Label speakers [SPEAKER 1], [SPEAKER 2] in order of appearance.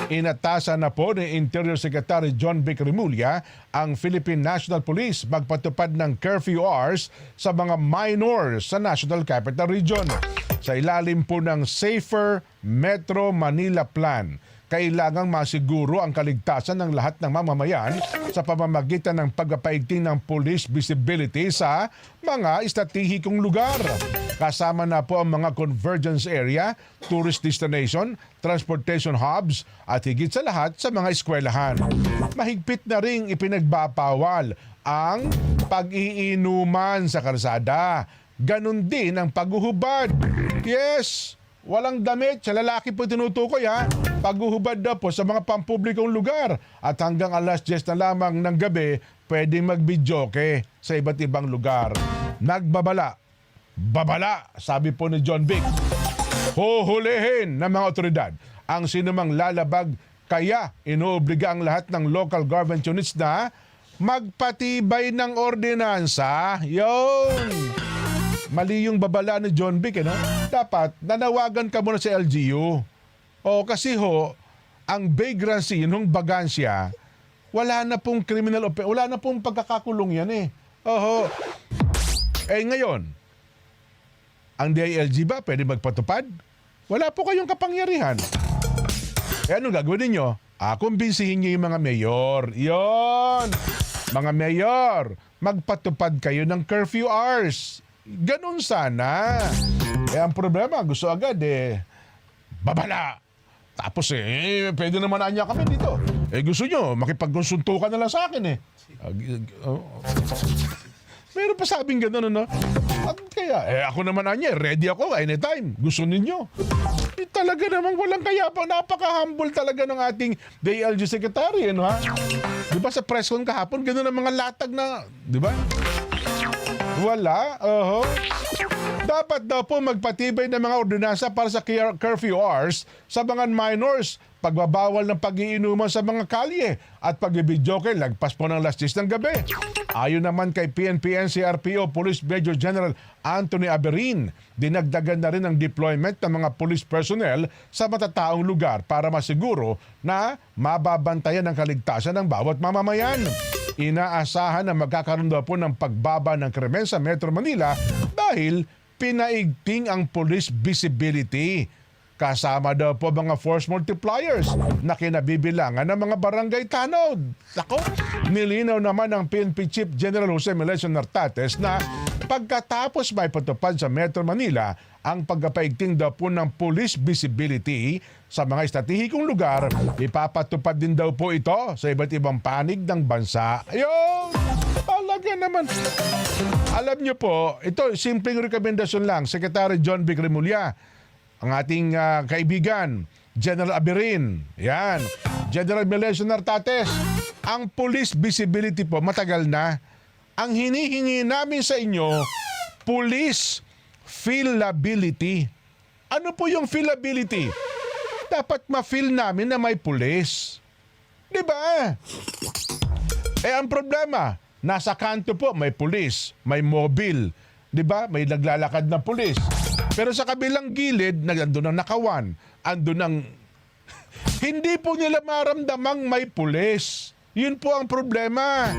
[SPEAKER 1] Inatasan na po ni Interior Secretary John Vic Remulla ang Philippine National Police magpatupad ng curfew hours sa mga minors sa National Capital Region. Sa ilalim po ng Safer Metro Manila Plan, kailangang masiguro ang kaligtasan ng lahat ng mamamayan sa pamamagitan ng pagpapaigting ng police visibility sa mga estratehikong lugar. Kasama na po ang mga convergence area, tourist destination, transportation hubs at higit sa lahat sa mga eskwelahan. Mahigpit na ring ipinagbabawal ang pag-iinuman sa kalsada. Ganon din ang paghuhubad. Yes, walang damit. Sa lalaki po tinutukoy ha. Paghuhubad na po sa mga pampublikong lugar. At hanggang alas 10 na lamang ng gabi, pwedeng magbidyoke sa iba't ibang lugar. Nagbabala. Babala, sabi po ni John Vic. Huhulihin ng mga otoridad ang sinumang lalabag, kaya inuobliga ang lahat ng local government units na magpatibay ng ordinansa. Yun! Mali yung babala ni John Vic, no? Dapat nanawagan ka muna sa LGU. O kasi ang vagrancy, yung bagansya, wala na pong criminal offense, wala na pong pagkakakulong yan eh. Ngayon, ang DILG ba pwede magpatupad? Wala po kayong kapangyarihan. Anong gagawin ninyo? Kumbinsihin niyo yung mga mayor. Yon! Mga mayor, magpatupad kayo ng curfew hours. Ganun sana. Ang problema, gusto agad babala. Tapos pwede naman anya kami dito. Gusto nyo, makipagkonsulto ka na lang sa akin Meron pa sabing gano'n, no? At kaya, ako naman anya, ready ako anytime. Gusto ninyo. Talaga namang walang kayapang, napaka-humble talaga ng ating DILG Secretary, no ha? Di ba sa press con kahapon, gano'n ang mga latag na, di ba? Wala, Dapat daw po magpatibay ng mga ordinansa para sa curfew hours sa mga minors, pagbabawal ng pag-iinuman sa mga kalye at pag-ibidyoke lagpas po ng alas 10 ng gabi. Ayon naman kay PNP-NCRPO Police Major General Anthony Aberin, dinagdagan na rin ang deployment ng mga police personnel sa matataong lugar para masiguro na mababantayan ang kaligtasan ng bawat mamamayan. Inaasahan na magkakaroon daw po ng pagbaba ng krimen sa Metro Manila dahil pinaigting ang police visibility. Kasama daw po mga force multipliers na kinabibilangan ng mga barangay tanod. Ako, nilinaw naman ng PNP Chief General Jose Melesio Nartates na pagkatapos may patupad sa Metro Manila ang pagpapaigting daw po ng police visibility sa mga estratehikong lugar, ipapatupad din daw po ito sa iba't ibang panig ng bansa. Ayun! Talaga naman. Alam niyo po, ito, simpleng rekomendasyon lang. Secretary John Vic Remulla, ang ating kaibigan, General Aberin, yan, General Melesio Nartates, ang police visibility po, matagal na. Ang hinihingi namin sa inyo, police feelability. Ano po yung feelability? Dapat ma-feel namin na may pulis. Di ba? Ang problema, nasa kanto po may pulis, may mobile. Di ba? May naglalakad na pulis. Pero sa kabilang gilid, andun ang nakawan. Andun ang... Hindi po nila maramdamang may pulis. Yun po ang problema.